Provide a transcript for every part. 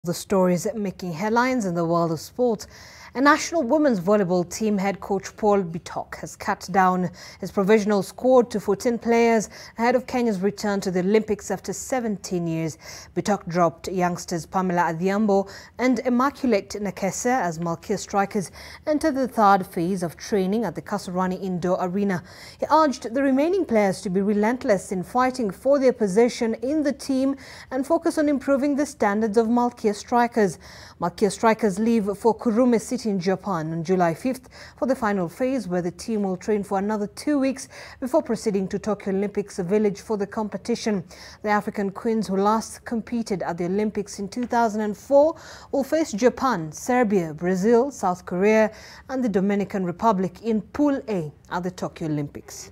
The stories making headlines in the world of sport. A national women's volleyball team head coach Paul Bitok has cut down his provisional squad to 14 players ahead of Kenya's return to the Olympics after 17 years. Bitok dropped youngsters Pamela Adhiambo and Immaculate Nakese as Malkia strikers entered the third phase of training at the Kasarani Indoor Arena. He urged the remaining players to be relentless in fighting for their position in the team and focus on improving the standards of Malkia strikers. Malkia strikers leave for Kurume City in Japan on July 5th for the final phase, where the team will train for another 2 weeks before proceeding to Tokyo Olympics Village for the competition. The African Queens, who last competed at the Olympics in 2004, will face Japan, Serbia, Brazil, South Korea and the Dominican Republic in Pool A at the Tokyo Olympics.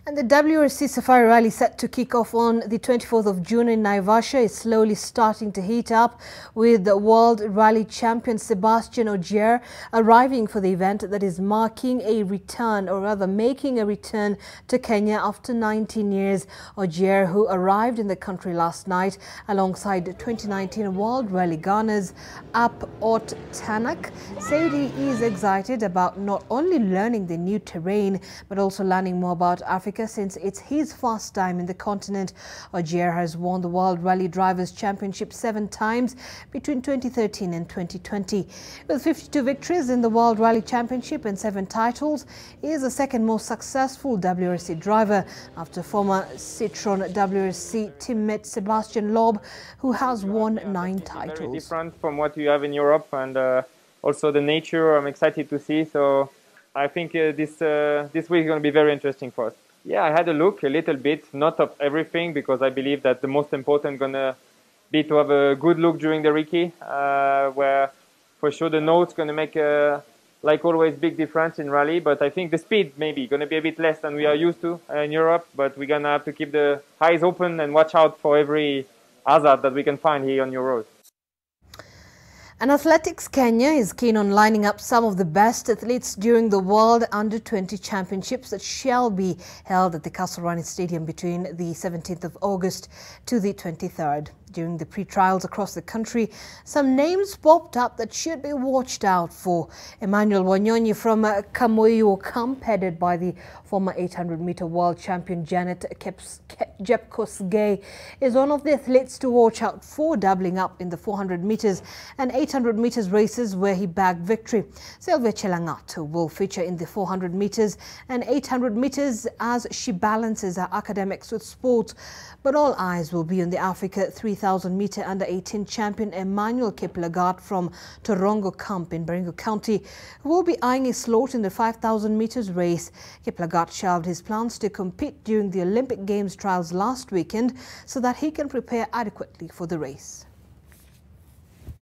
And the WRC Safari Rally set to kick off on the 24th of June in Naivasha is slowly starting to heat up, with the World Rally champion Sebastien Ogier arriving for the event that is marking a return, or rather making a return to Kenya after 19 years. Ogier, who arrived in the country last night alongside 2019 World Rally Gunners Ot Tanak, said he is excited about not only learning the new terrain but also learning more about Africa, since it's his first time in the continent. Ogier has won the World Rally Drivers' Championship 7 times between 2013 and 2020. With 52 victories in the World Rally Championship and 7 titles, he is the second most successful WRC driver after former Citroën WRC teammate Sebastien Loeb, who has won 9 titles. Very different from what you have in Europe, and also the nature I'm excited to see. So I think this week is going to be very interesting for us. Yeah, I had a look a little bit, not of everything, because I believe that the most important going to be to have a good look during the recce, where for sure the note's going to make, like always, big difference in rally. But I think the speed maybe going to be a bit less than we are used to in Europe. But we're going to have to keep the eyes open and watch out for every hazard that we can find here on your road. And Athletics Kenya is keen on lining up some of the best athletes during the World Under-20 Championships that shall be held at the Kasarani Stadium between the 17th of August to the 23rd. During the pre-trials across the country, some names popped up that should be watched out for. Emmanuel Wanyonyi from Kamoyo Camp, headed by the former 800-meter world champion Janet Jepkosgei, is one of the athletes to watch out for, doubling up in the 400 meters and 800 meters races where he bagged victory. Sylvia Chelangat will feature in the 400 meters and 800 meters as she balances her academics with sport. But all eyes will be on the Africa 3,000-meter under-18 champion Emmanuel Kiplagat from Torongo Camp in Baringo County, who will be eyeing a slot in the 5,000 meters race. Kiplagat shelved his plans to compete during the Olympic Games trials last weekend so that he can prepare adequately for the race.